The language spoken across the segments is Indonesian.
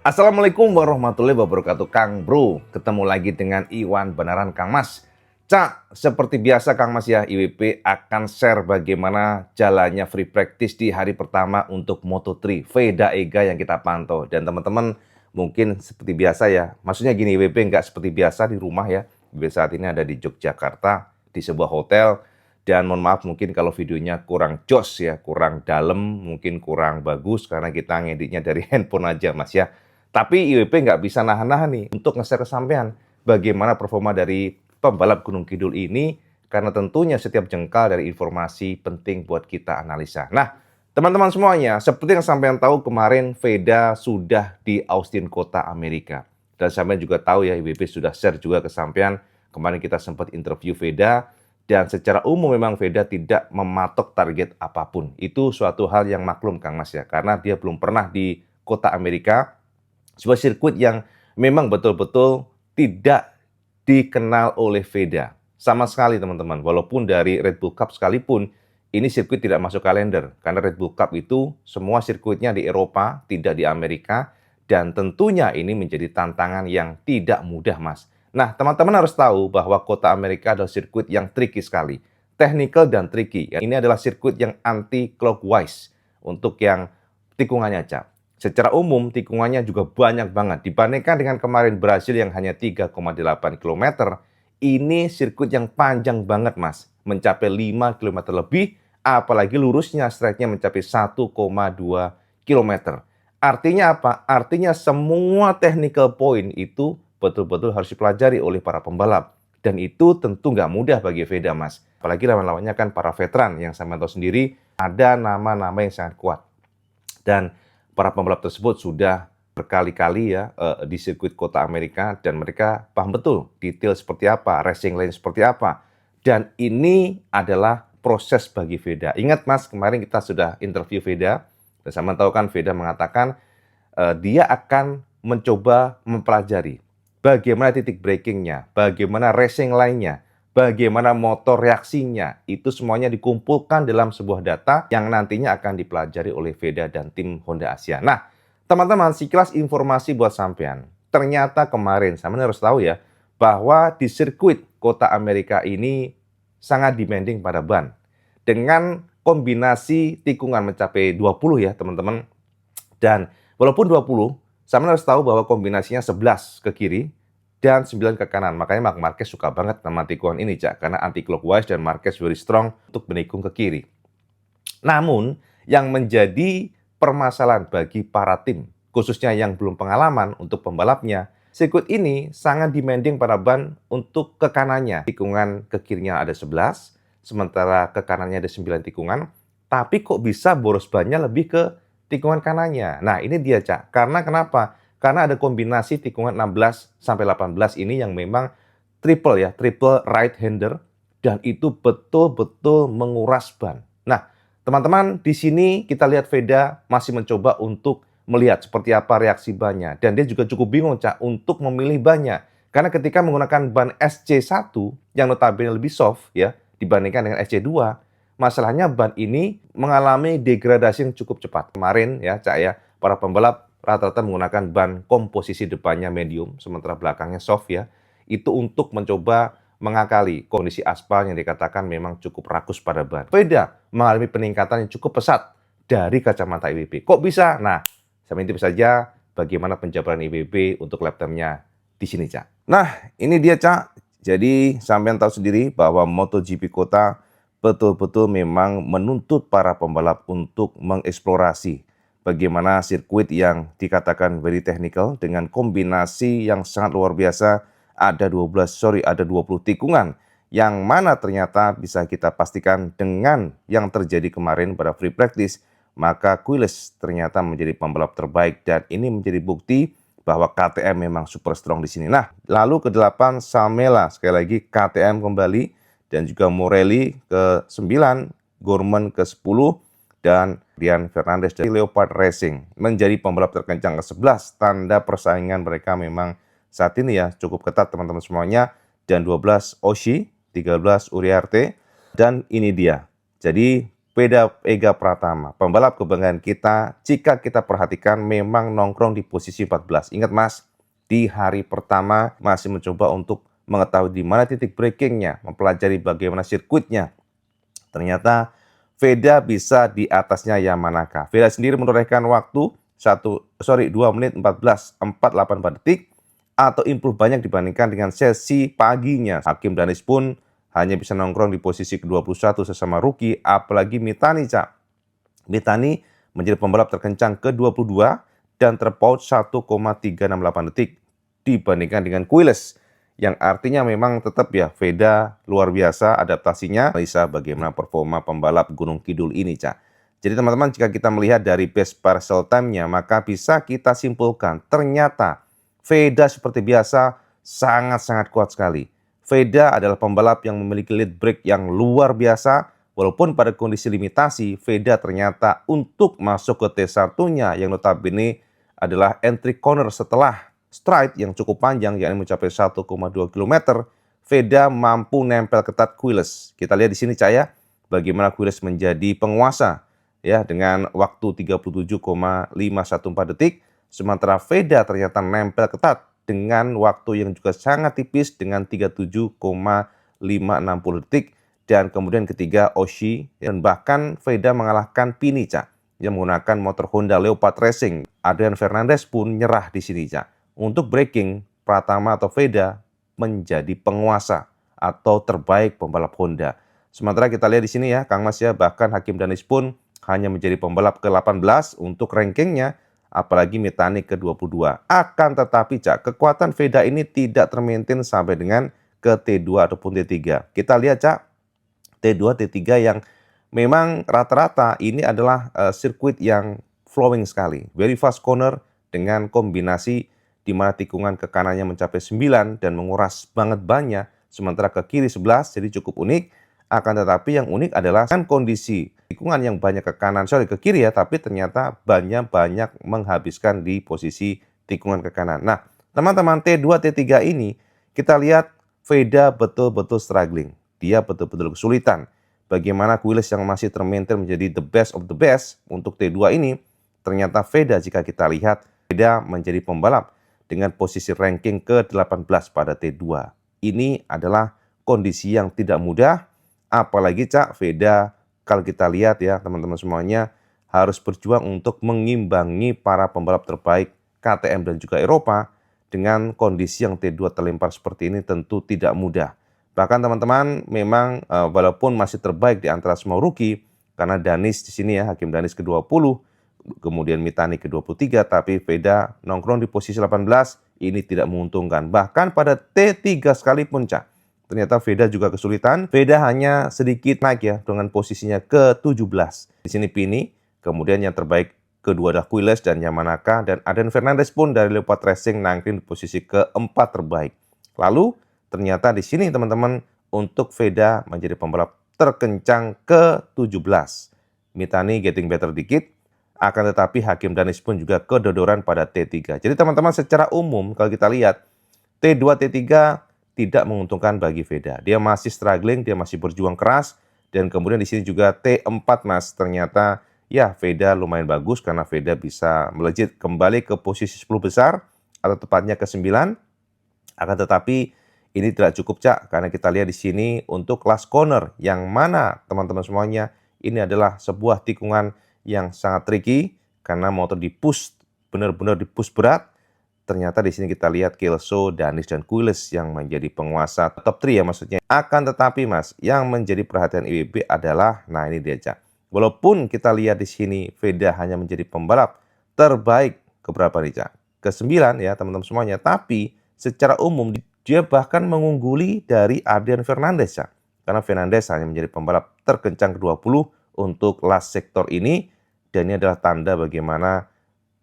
Assalamualaikum warahmatullahi wabarakatuh, Kang Bro. Ketemu lagi dengan Iwan beneran Kang Mas. Cak, seperti biasa Kang Mas ya, IWP akan share bagaimana jalannya free practice di hari pertama untuk Moto3 Veda Ega yang kita pantau. Dan teman-teman mungkin seperti biasa ya, maksudnya gini, IWP nggak seperti biasa di rumah ya. IWP saat ini ada di Yogyakarta, di sebuah hotel. Dan mohon maaf mungkin kalau videonya kurang jos ya, kurang dalam, mungkin kurang bagus karena kita ngeditnya dari handphone aja Mas ya. Tapi IWP nggak bisa nahan-nahan nih untuk nge-share ke sampean bagaimana performa dari pembalap Gunung Kidul ini, karena tentunya setiap jengkal dari informasi penting buat kita analisa. Nah, teman-teman semuanya, seperti yang sampean tahu kemarin Veda sudah di Austin, kota Amerika. Dan sampean juga tahu ya, IWP sudah share juga ke sampean. Kemarin kita sempat interview Veda, dan secara umum memang Veda tidak mematok target apapun. Itu suatu hal yang maklum Kang Mas ya, karena dia belum pernah di kota Amerika, sebuah sirkuit yang memang betul-betul tidak dikenal oleh Veda. Sama sekali teman-teman, walaupun dari Red Bull Cup sekalipun, ini sirkuit tidak masuk kalender. Karena Red Bull Cup itu semua sirkuitnya di Eropa, tidak di Amerika. Dan tentunya ini menjadi tantangan yang tidak mudah Mas. Nah, teman-teman harus tahu bahwa kota Amerika adalah sirkuit yang tricky sekali. Technical dan tricky. Ini adalah sirkuit yang anti-clockwise untuk yang tikungannya, Cap. Secara umum, tikungannya juga banyak banget. Dibandingkan dengan kemarin Brasil yang hanya 3,8 km, ini sirkuit yang panjang banget, Mas. Mencapai 5 km lebih, apalagi lurusnya, straightnya mencapai 1,2 km. Artinya apa? Artinya semua technical point itu betul-betul harus dipelajari oleh para pembalap. Dan itu tentu nggak mudah bagi Veda, Mas. Apalagi lawan-lawannya kan para veteran yang sama tahu sendiri, ada nama-nama yang sangat kuat. Dan para pembalap tersebut sudah berkali-kali ya di sirkuit kota Amerika, dan mereka paham betul detail seperti apa, racing lane seperti apa. Dan ini adalah proses bagi Veda. Ingat Mas, kemarin kita sudah interview Veda, dan sama tahu kan Veda mengatakan dia akan mencoba mempelajari bagaimana titik breakingnya, bagaimana racing lainnya, bagaimana motor reaksinya. Itu semuanya dikumpulkan dalam sebuah data yang nantinya akan dipelajari oleh Veda dan tim Honda Asia. Nah, teman-teman, sekilas informasi buat sampean. Ternyata kemarin, sampean harus tahu ya, bahwa di sirkuit kota Amerika ini sangat demanding pada ban. Dengan kombinasi tikungan mencapai 20 ya, teman-teman. Dan walaupun 20, sampean harus tahu bahwa kombinasinya 11 ke kiri dan 9 ke kanan. Makanya Marc Marquez suka banget sama tikungan ini, Cak. Karena anti-clockwise dan Marquez very strong untuk menikung ke kiri. Namun, yang menjadi permasalahan bagi para tim, khususnya yang belum pengalaman untuk pembalapnya, sirkuit ini sangat demanding pada ban untuk ke kanannya. Tikungan ke kirinya ada 11, sementara ke kanannya ada 9 tikungan. Tapi kok bisa boros bannya lebih ke tikungan kanannya. Nah, ini dia, Cak. Karena kenapa? Karena ada kombinasi tikungan 16 sampai 18 ini yang memang triple ya, triple right hander, dan itu betul-betul menguras ban. Nah, teman-teman, di sini kita lihat Veda masih mencoba untuk melihat seperti apa reaksi bannya, dan dia juga cukup bingung, Cak, untuk memilih bannya. Karena ketika menggunakan ban SC1 yang notabene lebih soft ya dibandingkan dengan SC2, masalahnya ban ini mengalami degradasi yang cukup cepat. Kemarin ya, Cak ya, para pembalap rata-rata menggunakan ban komposisi depannya medium, sementara belakangnya soft ya. Itu untuk mencoba mengakali kondisi aspal yang dikatakan memang cukup rakus pada ban. Veda mengalami peningkatan yang cukup pesat dari kacamata IWB. Kok bisa? Nah, saya intip saja bagaimana penjabaran IWB untuk lap time-nya di sini, Cak. Nah, ini dia, Cak. Jadi, sampean tahu sendiri bahwa MotoGP Kota betul-betul memang menuntut para pembalap untuk mengeksplorasi bagaimana sirkuit yang dikatakan very technical dengan kombinasi yang sangat luar biasa. Ada 20 tikungan yang mana ternyata bisa kita pastikan dengan yang terjadi kemarin pada free practice, maka Quiles ternyata menjadi pembalap terbaik, dan ini menjadi bukti bahwa KTM memang super strong di sini. Nah, lalu ke-8 Samela, sekali lagi KTM kembali, dan juga Morelli ke-9, Gorman ke-10, dan Rian Fernandez dari Leopard Racing menjadi pembalap terkencang ke-11. Tanda persaingan mereka memang saat ini ya cukup ketat teman-teman semuanya. Dan 12 Oshii, 13 Uriarte, dan ini dia. Jadi Veda Ega Pratama, pembalap kebanggaan kita. Jika kita perhatikan memang nongkrong di posisi 14. Ingat Mas, di hari pertama masih mencoba untuk mengetahui di mana titik breakingnya, mempelajari bagaimana sirkuitnya. Ternyata Veda bisa di atasnya Yamanaka. Veda sendiri menorehkan waktu 2 menit 14.484 detik atau improve banyak dibandingkan dengan sesi paginya. Hakim Danis pun hanya bisa nongkrong di posisi ke-21 sesama rookie, apalagi Mitani, Cak. Mitani menjadi pembalap terkencang ke-22 dan terpaut 1,368 detik dibandingkan dengan Quiles, yang artinya memang tetap ya Veda luar biasa adaptasinya. Bisa bagaimana performa pembalap Gunung Kidul ini, Cak. Jadi teman-teman, jika kita melihat dari best parcel time-nya, maka bisa kita simpulkan ternyata Veda seperti biasa sangat-sangat kuat sekali. Veda adalah pembalap yang memiliki lead break yang luar biasa. Walaupun pada kondisi limitasi, Veda ternyata untuk masuk ke T1-nya yang notabene adalah entry corner setelah stride yang cukup panjang, yakni mencapai 1,2 km, Veda mampu nempel ketat Quiles. Kita lihat di sini, Caya, bagaimana Quiles menjadi penguasa ya dengan waktu 37,514 detik, sementara Veda ternyata nempel ketat dengan waktu yang juga sangat tipis dengan 37,560 detik. Dan kemudian ketiga Oshii, dan bahkan Veda mengalahkan Pini, Cak, yang menggunakan motor Honda Leopard Racing. Adrian Fernandez pun nyerah di sini, Cak. Untuk braking, Pratama atau Veda menjadi penguasa atau terbaik pembalap Honda. Sementara kita lihat di sini ya, Kang Mas ya, bahkan Hakim Danis pun hanya menjadi pembalap ke-18 untuk rankingnya, apalagi Mitani ke-22. Akan tetapi, Cak, kekuatan Veda ini tidak termaintain sampai dengan ke T2 ataupun T3. Kita lihat, Cak, T2, T3 yang memang rata-rata ini adalah sirkuit yang flowing sekali. Very fast corner dengan kombinasi di mana tikungan ke kanannya mencapai 9 dan menguras banget bannya, sementara ke kiri 11, jadi cukup unik. Akan tetapi yang unik adalah kan kondisi tikungan yang banyak ke kanan, ke kiri ya, tapi ternyata banyak menghabiskan di posisi tikungan ke kanan. Nah, teman-teman, T2, T3 ini kita lihat Veda betul-betul struggling. Dia betul-betul kesulitan. Bagaimana Quiles yang masih termaintain menjadi the best of the best untuk T2 ini, ternyata Veda jika kita lihat, Veda menjadi pembalap dengan posisi ranking ke-18 pada T2. Ini adalah kondisi yang tidak mudah. Apalagi, Cak, Veda kalau kita lihat ya teman-teman semuanya harus berjuang untuk mengimbangi para pembalap terbaik KTM dan juga Eropa. Dengan kondisi yang T2 terlempar seperti ini tentu tidak mudah. Bahkan teman-teman memang walaupun masih terbaik di antara semua rookie, karena Danis di sini ya, Hakim Danis ke-20, kemudian Mitani ke-23, tapi Veda nongkrong di posisi 18, ini tidak menguntungkan. Bahkan pada T3 sekalipun, Cak, ternyata Veda juga kesulitan. Veda hanya sedikit naik ya dengan posisinya ke-17. Di sini Pini, kemudian yang terbaik kedua adalah Quiles dan Yamanaka, dan Adrian Fernandez pun dari Leopard Racing nangkring di posisi ke-4 terbaik. Lalu ternyata di sini teman-teman untuk Veda menjadi pembalap terkencang ke-17. Mitani getting better dikit, akan tetapi Hakim Danis pun juga kedodoran pada T3. Jadi teman-teman secara umum kalau kita lihat T2, T3 tidak menguntungkan bagi Veda. Dia masih struggling, dia masih berjuang keras, dan kemudian di sini juga T4, Mas. Ternyata ya Veda lumayan bagus karena Veda bisa melejit kembali ke posisi 10 besar atau tepatnya ke-9. Akan tetapi ini tidak cukup, Cak, karena kita lihat di sini untuk last corner yang mana teman-teman semuanya ini adalah sebuah tikungan yang sangat tricky karena motor di-push, benar-benar di-push berat. Ternyata di sini kita lihat Kelso, Danis, dan Quiles yang menjadi penguasa top 3 ya maksudnya. Akan tetapi, Mas, yang menjadi perhatian IWB adalah, nah ini dia, Cak. Walaupun kita lihat di sini Veda hanya menjadi pembalap terbaik keberapa nih, Cak? Ke-9 ya teman-teman semuanya. Tapi secara umum dia bahkan mengungguli dari Adrian Fernandez, Cak. Karena Fernandez hanya menjadi pembalap terkencang ke-20 untuk last sektor ini. Dan ini adalah tanda bagaimana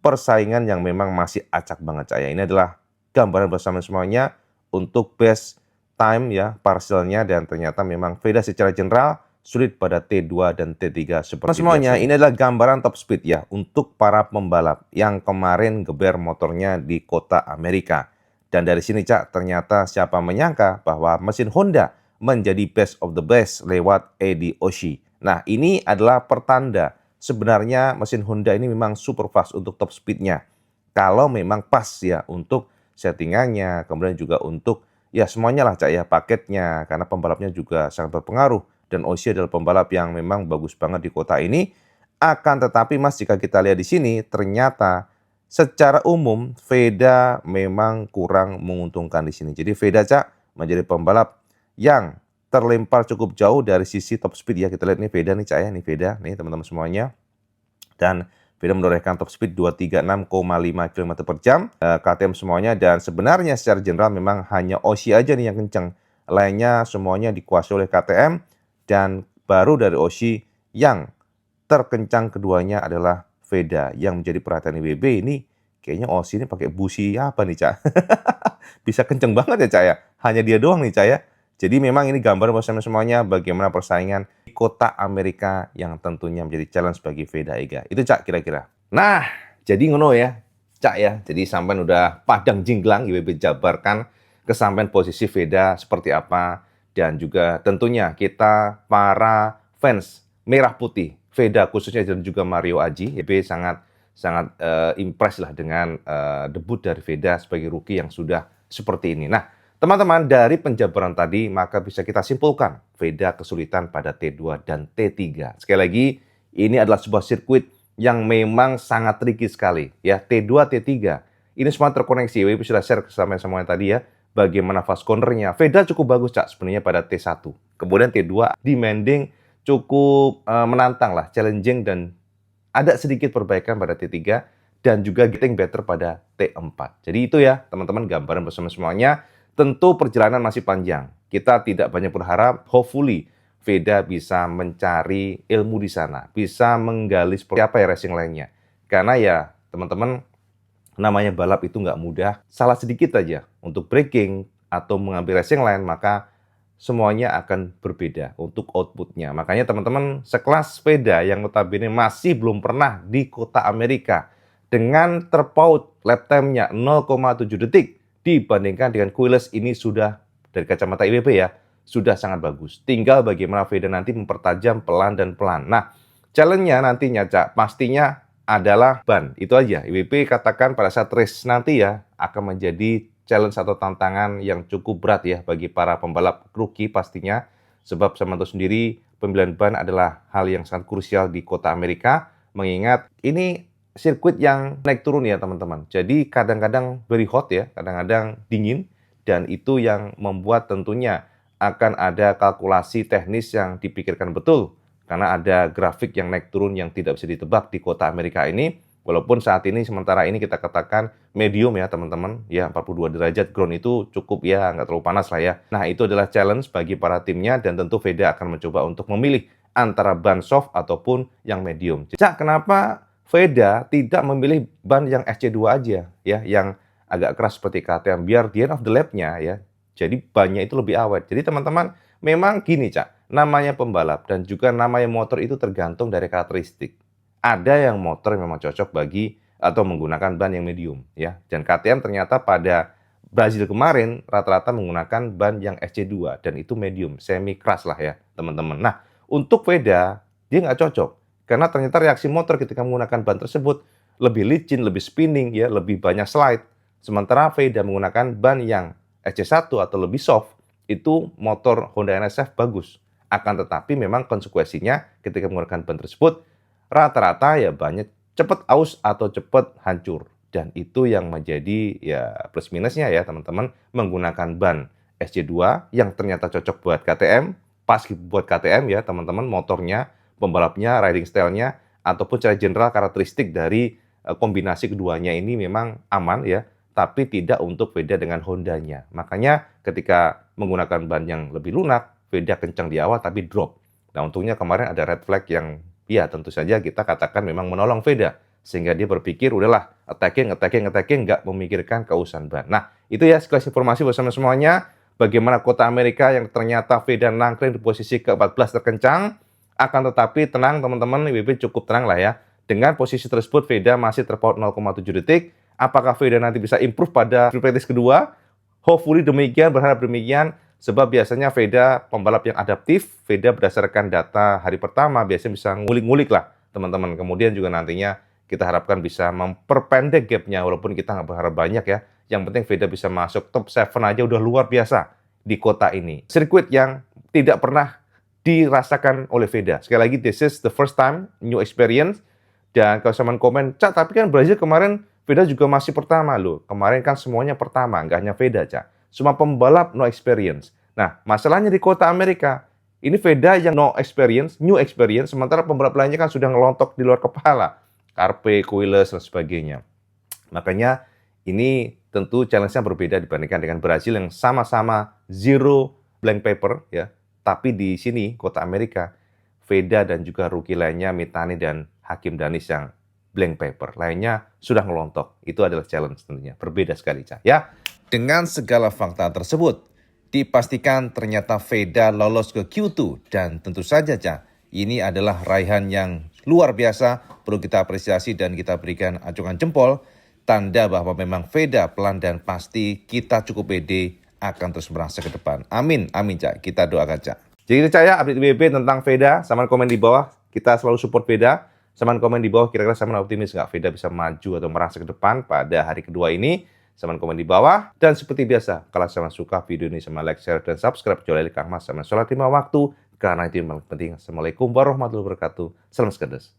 persaingan yang memang masih acak banget, Cak. Ini adalah gambaran bersama semuanya untuk best time ya, parcelnya, dan ternyata memang Veda secara general sulit pada T2 dan T3 seperti semuanya. Biasanya. Ini adalah gambaran top speed ya untuk para pembalap yang kemarin geber motornya di kota Amerika. Dan dari sini, Cak, ternyata siapa menyangka bahwa mesin Honda menjadi best of the best lewat Eddie Oshii. Nah, ini adalah pertanda sebenarnya mesin Honda ini memang super fast untuk top speed-nya. Kalau memang pas ya untuk settingannya, kemudian juga untuk ya semuanya lah Cak ya, paketnya, karena pembalapnya juga sangat berpengaruh. Dan Oishi adalah pembalap yang memang bagus banget di kota ini. Akan tetapi Mas, jika kita lihat di sini, ternyata secara umum Veda memang kurang menguntungkan di sini. Jadi Veda Cak menjadi pembalap yang terlempar cukup jauh dari sisi top speed ya. Kita lihat nih Veda nih Cak ya, nih Veda nih teman-teman semuanya. Dan Veda menorehkan top speed 236,5 km per jam KTM semuanya, dan sebenarnya secara general memang hanya Oishi aja nih yang kencang. Lainnya semuanya dikuasai oleh KTM, dan baru dari Oishi yang terkencang keduanya adalah Veda yang menjadi perhatian IWB ini. Kayaknya Oishi ini pakai busi apa nih Cak? Bisa kenceng banget ya Cak ya. Hanya dia doang nih Cak ya. Jadi memang ini gambar buat semuanya bagaimana persaingan di kota Amerika yang tentunya menjadi challenge bagi Veda Ega. Itu Cak kira-kira. Nah, jadi ngono ya Cak ya. Jadi sampai udah padang jinglang IWB jabarkan kesampaian posisi Veda seperti apa, dan juga tentunya kita para fans merah putih Veda khususnya dan juga Mario Aji, IWB sangat impress lah dengan debut dari Veda sebagai rookie yang sudah seperti ini. Nah, teman-teman, dari penjabaran tadi, maka bisa kita simpulkan Veda kesulitan pada T2 dan T3. Sekali lagi, ini adalah sebuah sirkuit yang memang sangat tricky sekali. Ya, T2, T3. Ini semua terkoneksi. WP sudah share sama semuanya tadi ya, bagaimana fast corner-nya. Veda cukup bagus, Cak, sebenarnya pada T1. Kemudian T2, demanding cukup menantang lah, challenging, dan ada sedikit perbaikan pada T3, dan juga getting better pada T4. Jadi itu ya, teman-teman, gambaran bersama semuanya. Tentu perjalanan masih panjang. Kita tidak banyak berharap, hopefully Veda bisa mencari ilmu di sana, bisa menggali seperti apa ya racing lainnya. Karena ya teman-teman, namanya balap itu nggak mudah. Salah sedikit aja untuk braking atau mengambil racing line, maka semuanya akan berbeda untuk outputnya. Makanya teman-teman, sekelas Veda yang notabene masih belum pernah di kota Amerika, dengan terpaut lap time-nya 0,7 detik, dibandingkan dengan Quiles, ini sudah dari kacamata IWB ya, sudah sangat bagus. Tinggal bagaimana Veda nanti mempertajam pelan dan pelan. Nah, challenge-nya nantinya Cak, pastinya adalah ban. Itu aja. IWB katakan pada saat race nanti ya, akan menjadi challenge atau tantangan yang cukup berat ya bagi para pembalap rookie pastinya. Sebab sama itu sendiri, pemilihan ban adalah hal yang sangat krusial di kota Amerika. Mengingat ini sirkuit yang naik turun ya teman-teman. Jadi kadang-kadang very hot ya, kadang-kadang dingin, dan itu yang membuat tentunya akan ada kalkulasi teknis yang dipikirkan betul, karena ada grafik yang naik turun yang tidak bisa ditebak di kota Amerika ini. Walaupun saat ini sementara ini kita katakan medium ya teman-teman, ya 42 derajat ground itu cukup ya, nggak terlalu panas lah ya. Nah, itu adalah challenge bagi para timnya, dan tentu Veda akan mencoba untuk memilih antara ban soft ataupun yang medium. Cak, kenapa Veda tidak memilih ban yang SC2 aja ya, yang agak keras seperti KTM, biar di end of the lap-nya ya, jadi bannya itu lebih awet. Jadi teman-teman, memang gini Cak, namanya pembalap dan juga namanya motor itu tergantung dari karakteristik. Ada yang motor memang cocok bagi atau menggunakan ban yang medium ya, dan KTM ternyata pada Brazil kemarin rata-rata menggunakan ban yang SC2 dan itu medium, semi keras lah ya teman-teman. Nah, untuk Veda dia nggak cocok. Karena ternyata reaksi motor ketika menggunakan ban tersebut lebih licin, lebih spinning, ya, lebih banyak slide. Sementara Veda menggunakan ban yang SC1 atau lebih soft, itu motor Honda NSF bagus. Akan tetapi memang konsekuensinya ketika menggunakan ban tersebut, rata-rata ya banyak cepat aus atau cepat hancur. Dan itu yang menjadi ya plus minusnya ya teman-teman, menggunakan ban SC2 yang ternyata cocok buat KTM, pas buat KTM ya teman-teman, motornya, pembalapnya, riding style-nya, ataupun secara general karakteristik dari kombinasi keduanya ini memang aman ya, tapi tidak untuk Veda dengan Hondanya. Makanya ketika menggunakan ban yang lebih lunak, Veda kencang di awal tapi drop. Nah, untungnya kemarin ada red flag yang ya tentu saja kita katakan memang menolong Veda, sehingga dia berpikir udahlah attacking, nggak memikirkan keusahan ban. Nah, itu ya sekelas informasi bersama semuanya, bagaimana kota Amerika yang ternyata Veda nangkring di posisi ke-14 terkencang. Akan tetapi tenang teman-teman, IWB cukup tenang lah ya. Dengan posisi tersebut Veda masih terpaut 0,7 detik. Apakah Veda nanti bisa improve pada free practice kedua? Hopefully demikian, berharap demikian. Sebab biasanya Veda pembalap yang adaptif, Veda berdasarkan data hari pertama biasanya bisa ngulik-ngulik lah teman-teman. Kemudian juga nantinya kita harapkan bisa memperpendek gapnya, walaupun kita nggak berharap banyak ya. Yang penting Veda bisa masuk top 7 aja udah luar biasa di kota ini. Sirkuit yang tidak pernah dirasakan oleh Veda. Sekali lagi, this is the first time, new experience. Dan kalau sama komen, Cak, tapi kan Brazil kemarin Veda juga masih pertama loh. Kemarin kan semuanya pertama, nggak hanya Veda, Cak. Semua pembalap no experience. Nah, masalahnya di kota Amerika, ini Veda yang no experience, new experience, sementara pembalap lainnya kan sudah ngelontok di luar kepala. Carpe, Quiles, dan sebagainya. Makanya ini tentu challenge-nya berbeda dibandingkan dengan Brazil yang sama-sama zero blank paper, ya. Tapi di sini, kota Amerika, Veda dan juga rookie lainnya, Mitani dan Hakim Danis yang blank paper. Lainnya sudah ngelontok. Itu adalah challenge tentunya. Berbeda sekali, Cak. Ya, dengan segala fakta tersebut, dipastikan ternyata Veda lolos ke Q2. Dan tentu saja, Cak, ini adalah raihan yang luar biasa. Perlu kita apresiasi dan kita berikan acungan jempol. Tanda bahwa memang Veda pelan dan pasti kita cukup pede akan terus merasa ke depan. Amin, amin, Cak. Kita doakan, Cak. Jadi percaya update IWP tentang Veda, sama komen di bawah. Kita selalu support Veda. Sama komen di bawah, kira-kira sama optimis nggak Veda bisa maju atau merasa ke depan pada hari kedua ini. Sama komen di bawah. Dan seperti biasa, kalau sama suka video ini, sama like, share, dan subscribe. Jual Kang Mas sama sholat 5 waktu. Karena itu yang paling penting. Assalamualaikum warahmatullahi wabarakatuh. Salam sekedes.